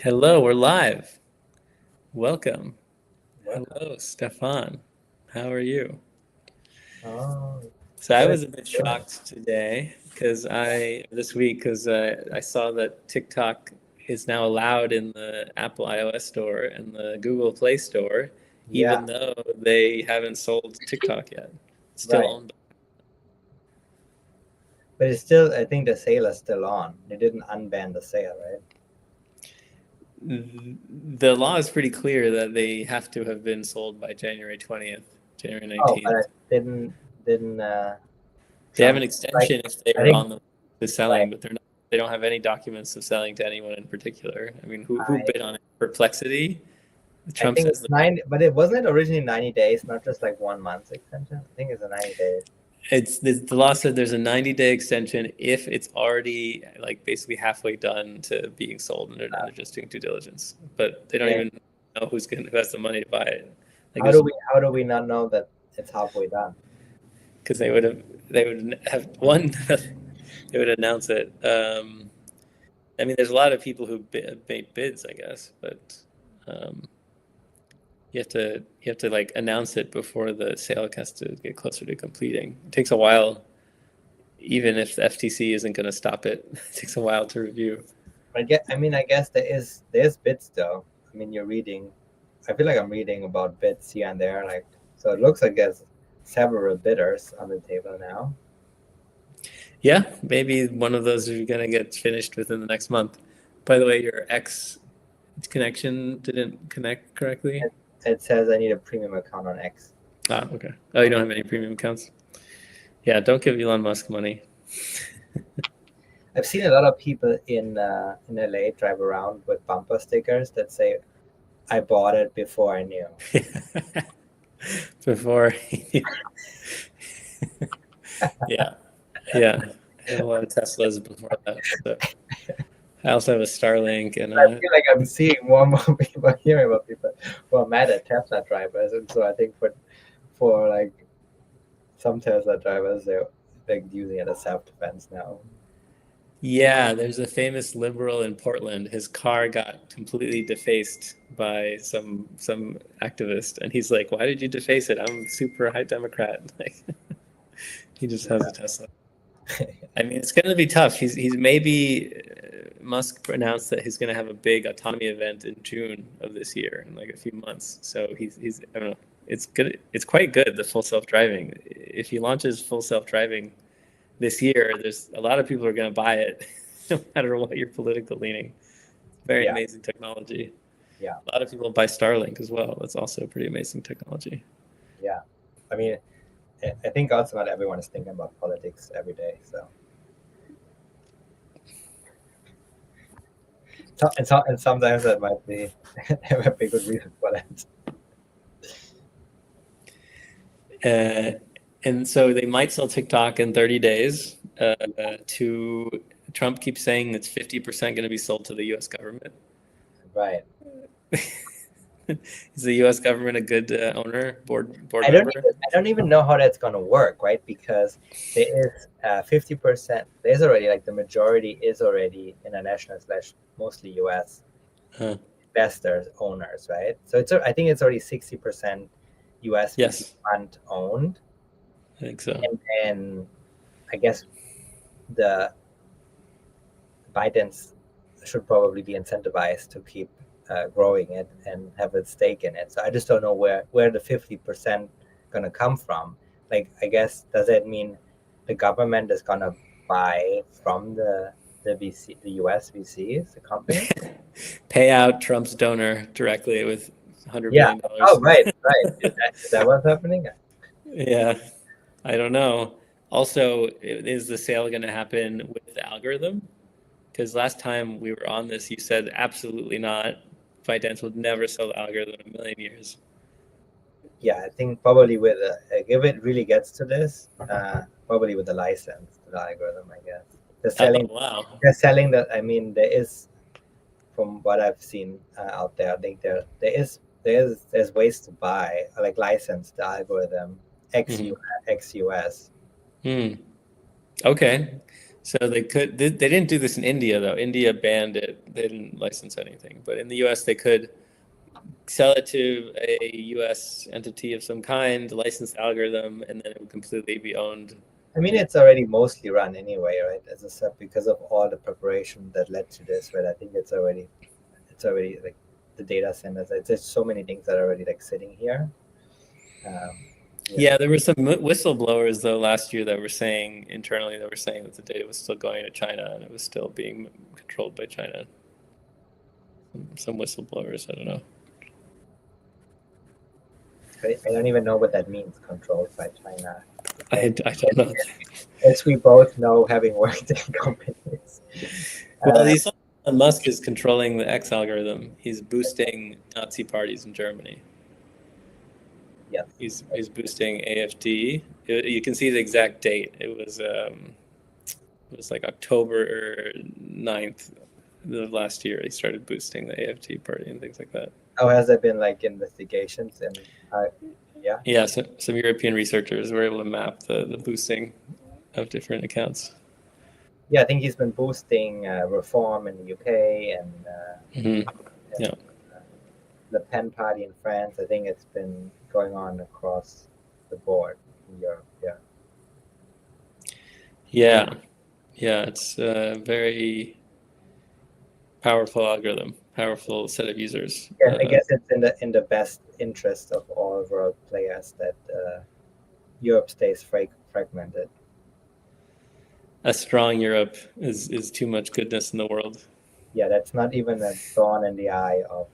Hello, we're live. Welcome. Welcome. Hello, Stefan. How are you? Oh, So I good. was a bit Good. shocked today this week because I saw that TikTok is now allowed in the Apple iOS store and the Google Play store, Yeah, even though they haven't sold TikTok yet. It's still right. owned. But it's still, I think the sale is still on. They didn't unban the sale, right? The law is pretty clear that they have to have been sold by January 20th, January Oh, but 19th. didn't They have Trump an like? extension if they I were think on the to selling, right. but they're not. They don't have any documents of selling to anyone in particular. I mean, who I bid on it? Perplexity. I Trump think says it's the 90, but it wasn't it originally 90 days, not just like 1 month extension. I think it's a 90 days. the law said there's a 90-day extension if it's already like basically halfway done to being sold and they're just doing due diligence. But they don't Yeah. even know who has the money to buy it. Like How there's do we not know that it's halfway done? because they would have one they would announce it. I mean, there's a lot of people who made bids, I guess, but um, you have to like announce it before the sale has to get closer to completing. It takes a while, even if the FTC isn't going to stop it. It takes a while to review. I guess there's bits though. I mean, you're reading. I feel like I'm reading about bits here and there. Like, so it looks like there's several bidders on the table now. Yeah, maybe one of those are going to get finished within the next month. By the way, your X connection didn't connect correctly. It, it says I need a premium account on X. Ah, okay. Oh, you don't have any premium accounts? Yeah, don't give Elon Musk money. I've seen a lot of people in LA drive around with bumper stickers that say I bought it before I knew. Before, yeah, yeah. I had a lot of Teslas before that. So I also have a Starlink and I feel like I'm seeing more and more people, hearing about people who are mad at Tesla drivers, and so I think for like some Tesla drivers, they're like using it as self defense now. yeah, there's a famous liberal in Portland. His car got completely defaced by some activist, and he's like, "Why did you deface it? I'm a super high Democrat." Like, he just has a Tesla. I mean, it's going to be tough. He's maybe Musk announced that he's going to have a big autonomy event in June of this year in like a few months. So he's I don't know. It's good. It's quite good, the full self driving. If he launches full self driving this year, there's a lot of people are going to buy it, no matter what your political leaning. Very Yeah, amazing technology. yeah, A lot of people buy Starlink as well. That's also pretty amazing technology. yeah. I mean, I think also not everyone is thinking about politics every day. And sometimes that might be there might be a good reason for that. Uh, and so they might sell TikTok in 30 days. To Trump keeps saying it's 50% going to be sold to the U.S. government. Right. Is the U.S. government a good owner, board I don't member? even I don't even know how that's gonna work, right? Because there is 50%. There's already like the majority is already international slash mostly U.S. Huh. investors owners, right? So I think it's already 60% U.S. VC Yes, fund owned, I think so. and then I guess the Bidens should probably be incentivized to keep growing it and have a stake in it. So I just don't know where the 50% gonna come from. Like, I guess, does that mean the government is gonna buy from the VC, the US VCs, the company? Pay out Trump's donor directly with $100 Yeah. billion. Oh, right, right. Is that what's happening? Yeah, I don't know. Also, is the sale going to happen with the algorithm? Because last time we were on this, you said absolutely not. ByteDance would never sell the algorithm in a million years. Yeah, I think probably with if it really gets to this, probably with the license, the algorithm, I guess. They're Oh, selling. wow. They're selling that. I mean, there is, from what I've seen out there, I think there's ways to buy like license the algorithm Hmm. ex US. Hmm. Okay. So they didn't do this in India though. India banned it. They didn't license anything. But in the US they could sell it to a US entity of some kind, license the algorithm, and then it would completely be owned. I mean, it's already mostly run anyway, right? As I said, because of all the preparation that led to this, right? I think it's already like the data centers. There's so many things that are already like sitting here. Yeah, there were some whistleblowers though last year that were saying internally that the data was still going to China and it was still being controlled by China. Some whistleblowers, I don't know. I don't even know what that means, controlled by China. I don't know. As we both know, having worked in companies. Well, Elon Musk is controlling the X algorithm. He's boosting Nazi parties in Germany. Yes. He's boosting AfD. You can see the exact date. It was like October 9th of last year. He started boosting the AfD party and things like that. Oh, has there been like investigations? And yeah, so some European researchers were able to map the boosting of different accounts. Yeah, I think he's been boosting reform in the UK and Le Pen party in France. I think it's been going on across the board in Europe. Yeah, it's a very powerful algorithm, powerful set of users. Yeah, I guess it's in the best interest of all world players that Europe stays fragmented. A strong Europe is too much goodness in the world. Yeah, that's not even a thorn in the eye of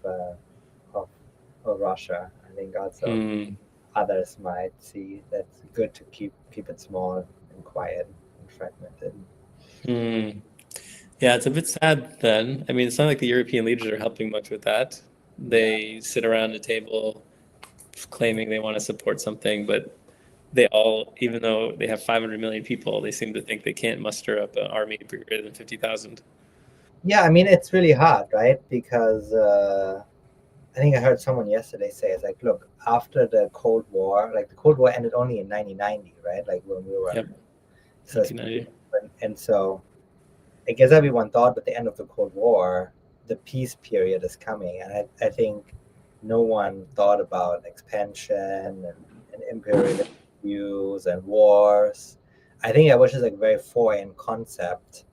Russia. I think also others might see that's good to keep it small and quiet and fragmented. Yeah, it's a bit sad then. I mean, it's not like the European leaders are helping much with that. They sit around the table claiming they want to support something, but they all, even though they have 500 million people, they seem to think they can't muster up an army greater than 50,000. Yeah, I mean, it's really hard, right? Because I think I heard someone yesterday say, it's like, look, after the Cold War, like the Cold War ended only in 1990, right? Like when we were... Yep. So 1990. And so I guess everyone thought at the end of the Cold War, the peace period is coming. And I think no one thought about expansion and imperial views and wars. I think that was just like a very foreign concept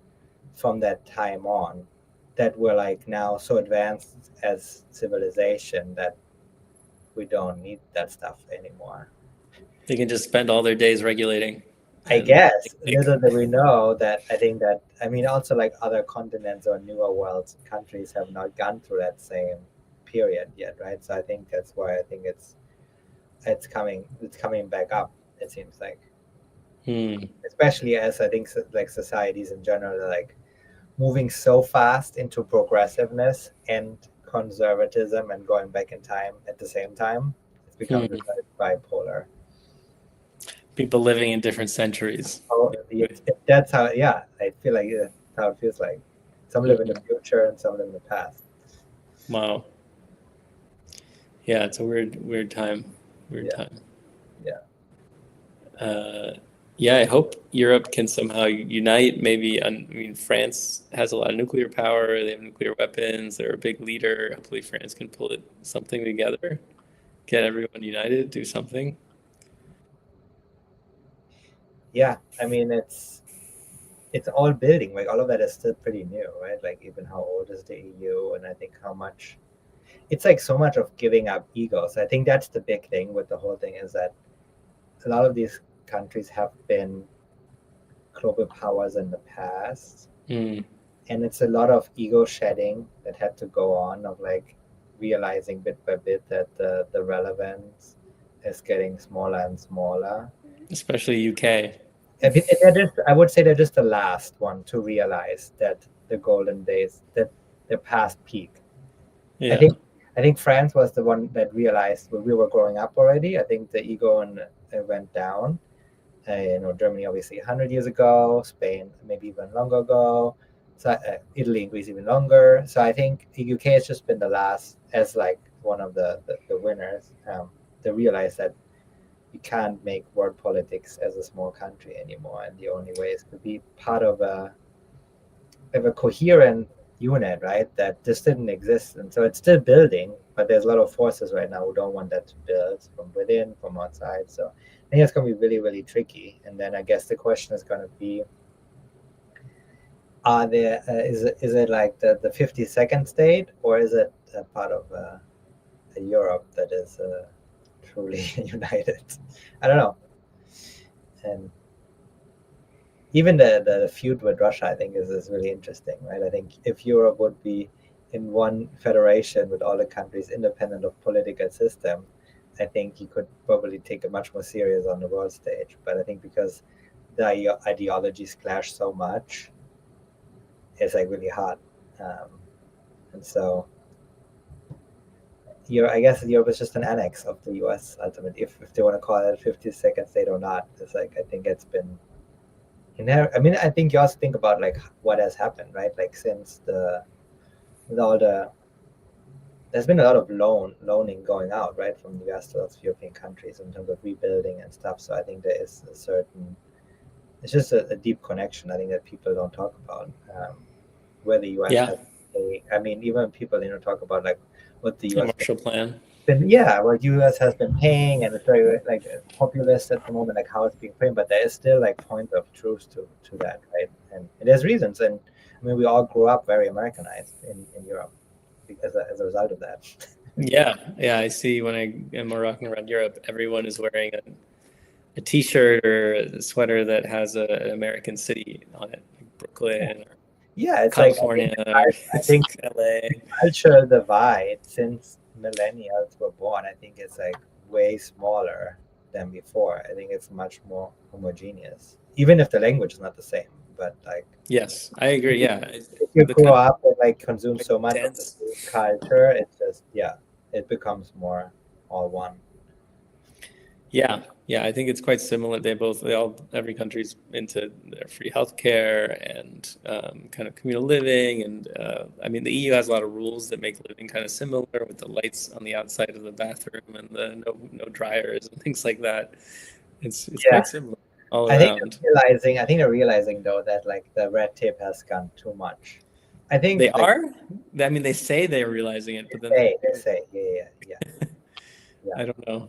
from that time on, that we're like now so advanced as civilization that we don't need that stuff anymore. They can just spend all their days regulating. I guess little do we know that I mean also like other continents or newer world countries have not gone through that same period yet, right? So I think that's why I think it's coming back up, it seems like. Especially as I think like societies in general are like moving so fast into progressiveness and conservatism and going back in time at the same time. It's become bipolar. People living in different centuries. Oh, that's how. Yeah, I feel like that's how it feels like. Some live in the future and some live in the past. Wow. Yeah, it's a weird time. Weird time. Yeah, I hope Europe can somehow unite. Maybe, I mean, France has a lot of nuclear power. They have nuclear weapons. They're a big leader. Hopefully France can pull something together, get everyone united, do something. Yeah, I mean, it's all building. Like all of that is still pretty new, right? Like even how old is the EU, and I think how much it's like so much of giving up egos. I think that's the big thing with the whole thing, is that a lot of these countries have been global powers in the past, and it's a lot of ego shedding that had to go on, of like realizing bit by bit that the relevance is getting smaller and smaller. Especially UK. I would say they're just the last one to realize that the golden days, that they're past peak. Yeah. I think France was the one that realized when we were growing up already. I think the ego went down. Germany obviously 100 years ago, Spain maybe even longer ago, so Italy and Greece even longer. So I think the UK has just been the last, as like one of the winners, to realize that you can't make world politics as a small country anymore, and the only way is to be part of a coherent unit, right? That just didn't exist, and so it's still building, but there's a lot of forces right now who don't want that to build from within, from outside. So I think it's going to be really, really tricky. And then I guess the question is going to be: are there is it like the 52nd state, or is it a part of a Europe that is truly united? I don't know. And even the feud with Russia, I think, is really interesting, right? I think if Europe would be in one federation with all the countries independent of political system, I think you could probably take it much more serious on the world stage. But I think because the ideologies clash so much, it's like really hard. Um, and so I guess Europe is just an annex of the US ultimately, if they want to call it 52nd state or not. It's like I think it's been I mean, I think you also think about like what has happened, right? Like since with all there's been a lot of loaning going out, right, from the US to those European countries in terms of rebuilding and stuff. So I think there is a certain, it's just a deep connection. I think that people don't talk about where the US Yeah, has. I mean, even people talk about like what the the US Marshall Plan. what US has been paying, and it's very like populist at the moment, like how it's being framed. But there is still like point of truth to that, right? And there's reasons, and I mean, we all grew up very Americanized in Europe because as a result of that. Yeah, yeah. I see when I am walking around Europe, everyone is wearing a T-shirt or a sweater that has an American city on it, like Brooklyn or Yeah, it's California or I think LA. cultural divide since millennials were born, I think it's like way smaller than before. I think it's much more homogeneous, even if the language is not the same. But like, Yes, I agree. Yeah, if you the grow kind up and like consume of so much of the dense. same culture, it's just it becomes more all one. Yeah, yeah. I think it's quite similar. Every country's into their free healthcare and kind of communal living. And I mean, the EU has a lot of rules that make living kind of similar with the lights on the outside of the bathroom and the no dryers and things like that. It's Yeah, quite similar all I think around. they're realizing though that like the red tape has gone too much. I think They are. I mean, they say they're realizing it, but then they say yeah. I don't know.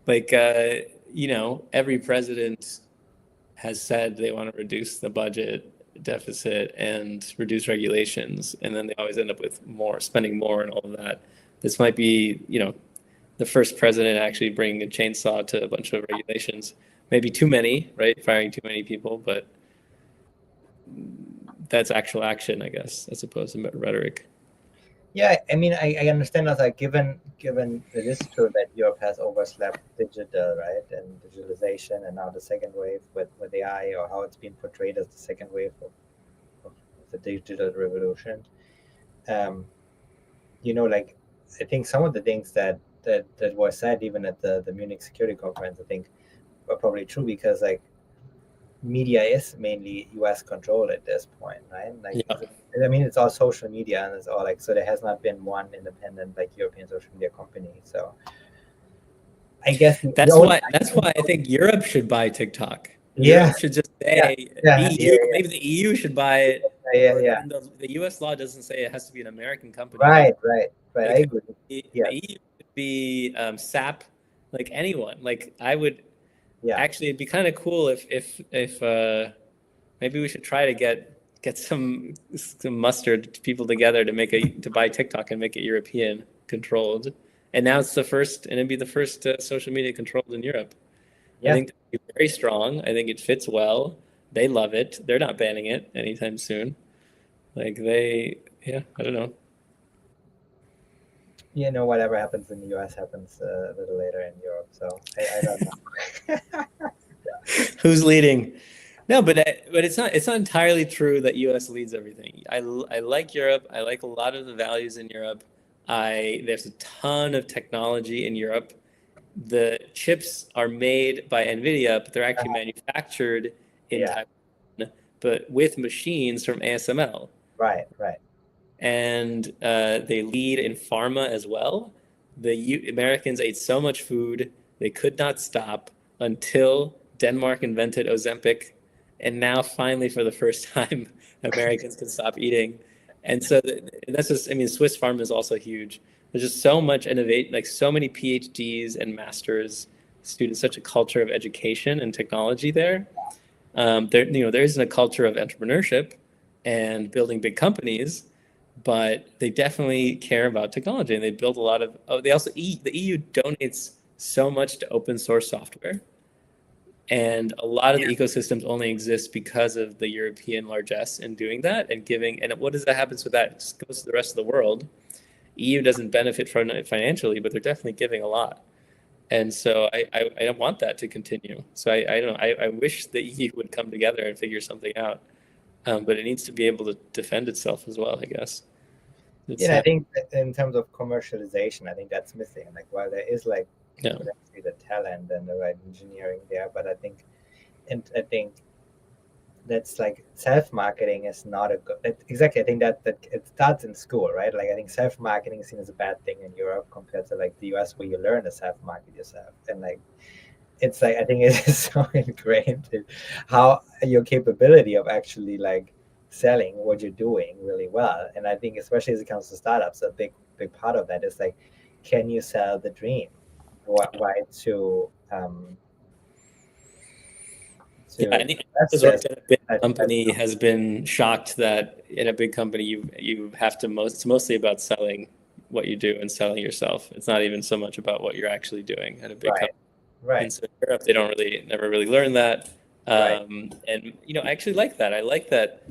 Like, every president has said they want to reduce the budget deficit and reduce regulations, and then they always end up with spending more and all of that. This might be, the first president actually bringing a chainsaw to a bunch of regulations. Maybe too many, right? Firing too many people, but that's actual action, I guess, as opposed to rhetoric. Yeah, I mean, I understand that, like, given it is true that Europe has overslept digital, right, and digitalization, and now the second wave with AI, or how it's been portrayed as the second wave of the digital revolution. Um, like, I think some of the things that were said even at the Munich Security Conference, I think, were probably true because like media is mainly US controlled at this point, right? Like, Yeah. I mean, it's all social media, and it's all like, so there has not been one independent like European social media company. So I guess That's why I think Europe should buy TikTok. yeah, Europe should just yeah, say yeah, yeah, EU. Maybe the EU should buy it, yeah, or yeah. I mean, the U.S. law doesn't say it has to be an American company, but Right. I like agree. the Yeah, EU could be SAP, like anyone. Like I would yeah, actually, it'd be kind of cool if maybe we should try to get some mustard people together to buy TikTok and make it European controlled. And now it's the first, and it'd be the first social media controlled in Europe. I yeah. think it's very strong. I think it fits well. They love it. They're not banning it anytime soon. Yeah, I don't know. Whatever happens in the US happens a little later in Europe. So I don't know. Who's leading? No, but it's not entirely true that U.S. leads everything. I like Europe. I like a lot of the values in Europe. There's a ton of technology in Europe. The chips are made by NVIDIA, but they're actually manufactured in Yeah, Taiwan, but with machines from ASML. right. And they lead in pharma as well. The Americans ate so much food They could not stop until Denmark invented Ozempic, and now finally, for the first time, Americans can stop eating. And so that's just, I mean, Swiss Pharma is also huge. There's just so much innovate, like so many PhDs and masters students, such a culture of education and technology there. There isn't a culture of entrepreneurship and building big companies, but they definitely care about technology, and they build a lot of. Oh, they also the EU donates so much to open source software, and a lot of the ecosystems only exist because of the European largesse in doing that and giving. And what does that happens with that? It just goes to the rest of the world. EU doesn't benefit from it financially, but they're definitely giving a lot. And so I don't want that to continue. So I don't know. I wish the EU would come together and figure something out. But it needs to be able to defend itself as well, I guess. I think that in terms of commercialization, I think that's missing. Like, while there is like potentially the talent and the right engineering there, but I think that's like self-marketing is not a good. Exactly, I think that it starts in school, right? Like, I think self-marketing is seen as a bad thing in Europe compared to like the US, where you learn to self-market yourself, and like it's like I think it is so ingrained in how your capability of actually like selling what you're doing really well. And I think especially as it comes to startups, a big part of that is like, can you sell the dream? Why to I think who's worked at a big company has been shocked that in a big company you have to it's mostly about selling what you do and selling yourself. It's not even so much about what you're actually doing at a big company. Right. And so in Europe, they never really learn that. And I actually like that. I like that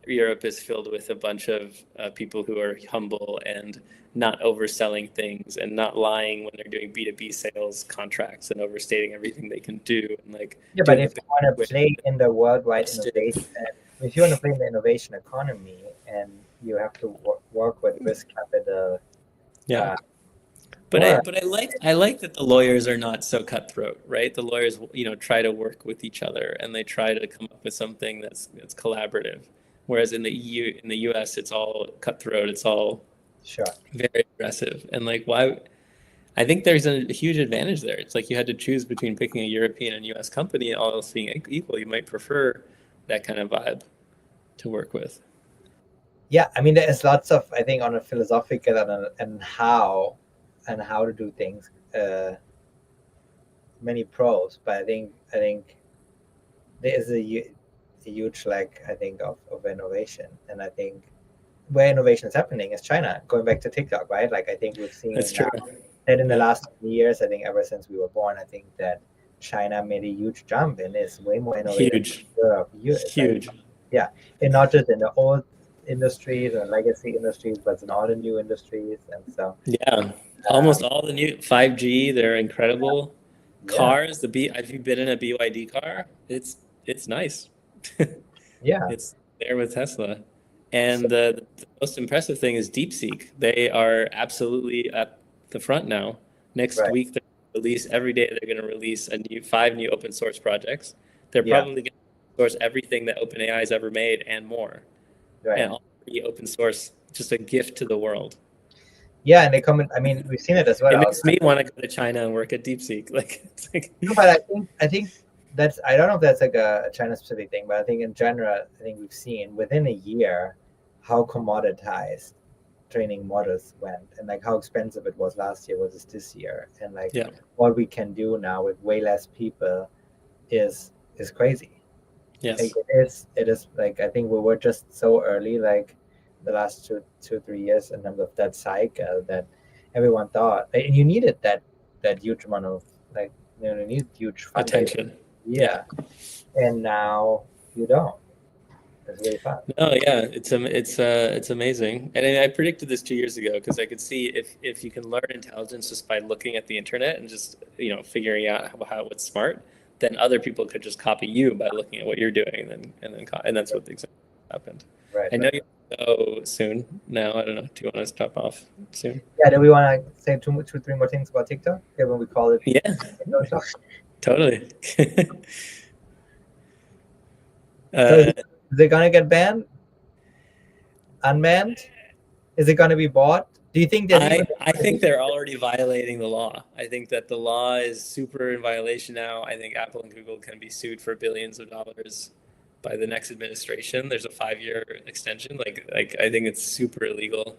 Europe is filled with a bunch of people who are humble and not overselling things and not lying when they're doing B2B sales contracts and overstating everything they can do. And like, but if you want to play in the worldwide innovation, if you want to play in the innovation economy, and you have to work with risk capital, But I like that the lawyers are not so cutthroat, right? The lawyers, try to work with each other, and they try to come up with something that's collaborative. Whereas in the EU, in the US, it's all cutthroat. It's all very aggressive. And like, why? I think there's a huge advantage there. It's like you had to choose between picking a European and US company, all else being equal. You might prefer that kind of vibe to work with. Yeah, I mean, there's lots of, I think, on a philosophical and how to do things, many pros. But I think there is a huge lack, I think, of innovation. And I think where innovation is happening is China. Going back to TikTok, right? Like, I think we've seen that in the last years. I think ever since we were born, I think that China made a huge jump and is way more innovative. Huge. Huge. Like, and not just in the old industries and legacy industries, but in all the new industries. And so almost all the new 5G, they're incredible. Cars, if you've been in a BYD car, it's nice. It's there with Tesla. And the most impressive thing is DeepSeek. They are absolutely at the front now. Next week, they're going to release every day. They're going to release 5 new open source projects. They're probably going to source everything that OpenAI has ever made and more. And all open source, just a gift to the world. And they come in. I mean, we've seen it as well. It makes me want to go to China and work at DeepSeek. But I think that's, I don't know if that's like a China specific thing, but I think in general, I think we've seen within a year how commoditized training models went, and like how expensive it was last year versus this year, and like what we can do now with way less people is crazy. Yes. Like, it is like, I think we were just so early, like the last 2-3 years, in terms of that cycle, that everyone thought, and you needed that huge amount of, like, you need huge attention. And now you don't. It's really fun. No, it's amazing. And I predicted this 2 years ago, because I could see if you can learn intelligence just by looking at the internet and just figuring out what's smart, then other people could just copy you by looking at what you're doing, and that's what exactly happened. Right. I know you go soon now. I don't know. Do you want to stop off soon? Yeah. Do we want to say 2-3 more things about TikTok? Yeah, when we call it. Yeah. Totally. So is it gonna get banned? Unbanned? Is it gonna be bought Do you think there's even I think they're already violating the law. I think that the law is super in violation now. I think Apple and Google can be sued for billions of dollars by the next administration. There's a 5-year extension. Like I think it's super illegal.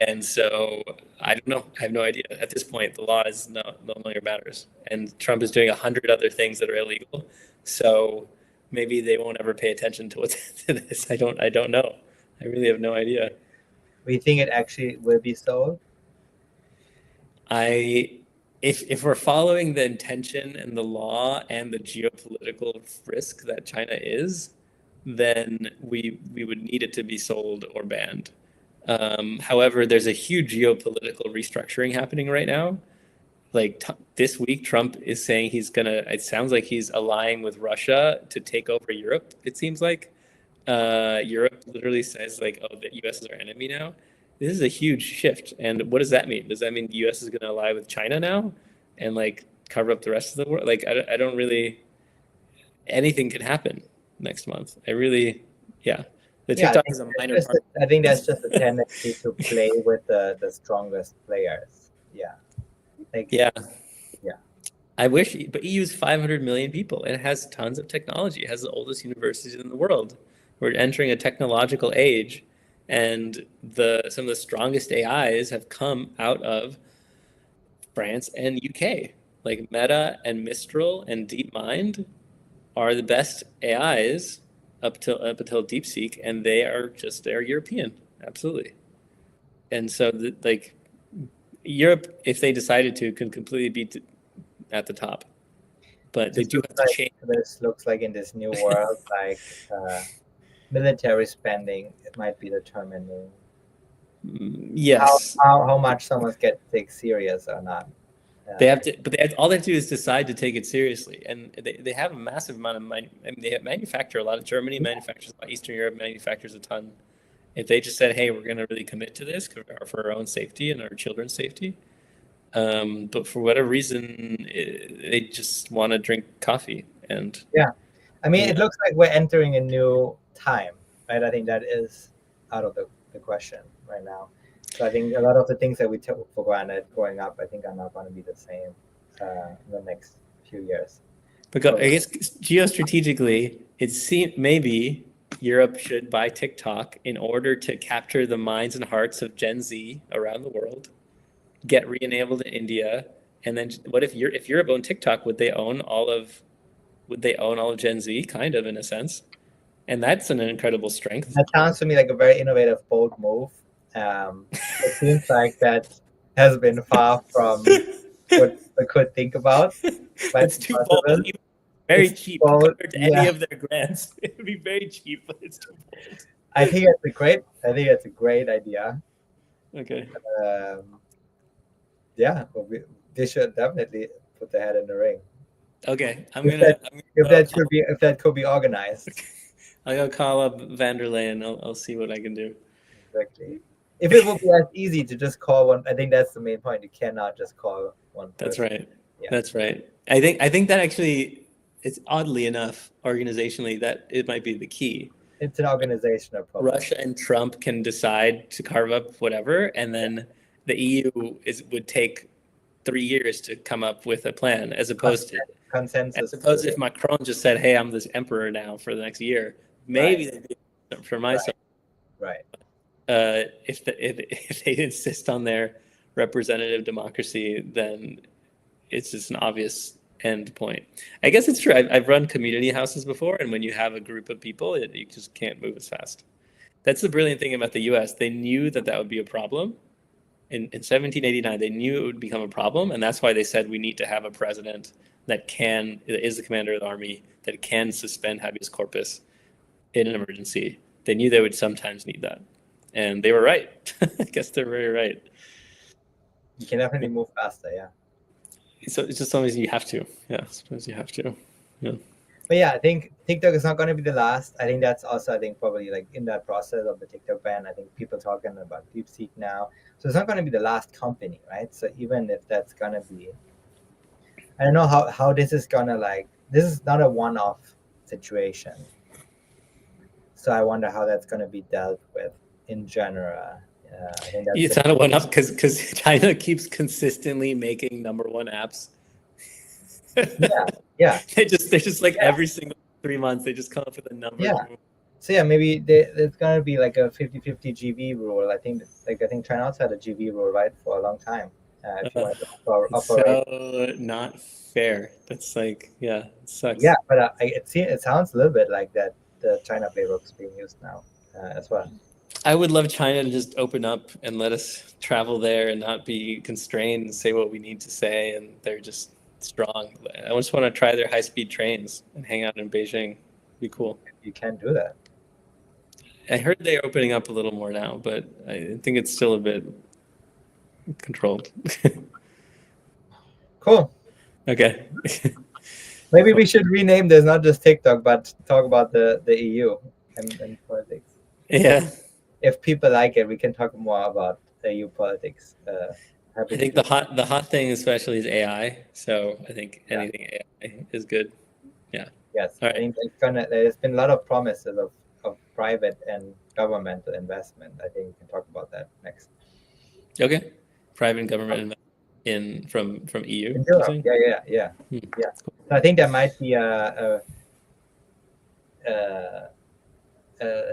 And so I don't know. I have no idea. At this point, the law is no longer matters. And Trump is doing 100 other things that are illegal. So maybe they won't ever pay attention to this. I don't know. I really have no idea. do you think it actually will be sold? If we're following the intention and the law and the geopolitical risk that China is, then we would need it to be sold or banned. However, there's a huge geopolitical restructuring happening right now. Like this week, Trump is saying it sounds like he's allying with Russia to take over Europe, it seems like. Europe literally says like, oh, the US is our enemy now. This is a huge shift. And what does that mean? Does that mean the US is going to ally with China now and like cover up the rest of the world? Like, I don't really, anything can happen next month. Yeah. The TikTok is a minor part. I think that's just a tendency to play with the strongest players. Yeah. Yeah. Yeah. I wish, but EU's 500 million people and it has tons of technology. It has the oldest universities in the world. We're entering a technological age, and some of the strongest AIs have come out of France and UK. Like Meta and Mistral and DeepMind are the best AIs up until DeepSeek, and they're European, absolutely. And so Europe, if they decided to, can completely be at the top, but they do have to change. This looks like in this new world, like military spending, it might be determining. Yes. How much someone gets take serious or not. They have to, but all they have to do is decide to take it seriously, and they have a massive amount of money. I mean, they manufacture a lot. Germany manufactures a lot. Eastern Europe manufactures a ton. If they just said, "Hey, we're going to really commit to this for our own safety and our children's safety," but for whatever reason, they just want to drink coffee and. Yeah, I mean, it looks like we're entering a new time, right? I think that is out of the question right now. So I think a lot of the things that we took for granted growing up, I think are not going to be the same in the next few years. Because I guess geostrategically, it seems maybe Europe should buy TikTok in order to capture the minds and hearts of Gen Z around the world, get re-enabled in India, and then what if Europe owned TikTok? Would they own all of Gen Z? Kind of, in a sense, and that's an incredible strength. That sounds to me like a very innovative, bold move. It seems like that has been far from what I could think about. But it's too bold. Very cheap compared to any of their grants. It would be very cheap, but it's too bold. I think it's a great idea. Okay. Yeah, they should definitely put their head in the ring. Okay, if that could be organized. I'll go call up van der Leyen. I'll see what I can do. Exactly. If it would be as easy to just call one, I think that's the main point. You cannot just call one person. That's right. Yeah. That's right. I think that actually, it's oddly enough, organizationally, that it might be the key. It's an organizational problem. Russia and Trump can decide to carve up whatever, and then the EU would take 3 years to come up with a plan, as opposed to consensus. As opposed if Macron just said, "Hey, I'm this emperor now for the next year," maybe they'd do for myself. Right. If they insist on their representative democracy, then it's just an obvious end point. I guess it's true. I've run community houses before, and when you have a group of people, you just can't move as fast. That's the brilliant thing about the U.S. They knew that would be a problem. In 1789, they knew it would become a problem, and that's why they said we need to have a president that is the commander of the army, that can suspend habeas corpus in an emergency. They knew they would sometimes need that. And they were right. I guess they're very right. You can definitely move faster, yeah. So it's just sometimes you have to. Yeah, sometimes you have to. Yeah. But yeah, I think TikTok is not going to be the last. I think that's also, probably like in that process of the TikTok ban, I think people talking about DeepSeek now. So it's not going to be the last company, right? So even if that's going to be, I don't know how this is going to this is not a one-off situation. So I wonder how that's going to be dealt with in general I think that's It's not a one up because China keeps consistently making number one apps. yeah. They're just like Yeah. every single 3 months they just come up with a number. Yeah. So yeah, maybe there's gonna be like a 50-50 GV rule. I think China also had a GV rule, right, for a long time. If you want to It's operate. so not fair. That's like, yeah, it sucks. Yeah, but it sounds a little bit like that the China playbook's being used now as well. I would love China to just open up and let us travel there and not be constrained and say what we need to say. And they're just strong. I just want to try their high-speed trains and hang out in Beijing. Be cool. You can do that. I heard they're opening up a little more now, but I think it's still a bit controlled. Cool. Okay. Maybe we should rename this, not just TikTok, but talk about the EU and politics. Yeah. If people like it, we can talk more about EU politics. I think the hot thing especially is AI. So I think anything AI is good. Yeah. Yes. All right. I think there's been a lot of promises of private and governmental investment. I think we can talk about that next. Okay. Private and government from EU. In Europe. Yeah. So I think there might be a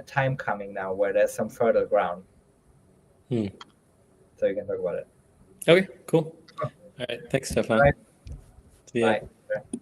time coming now where there's some fertile ground. So you can talk about it. Okay, cool. All right. Thanks, Stefan. Bye. See ya. Bye.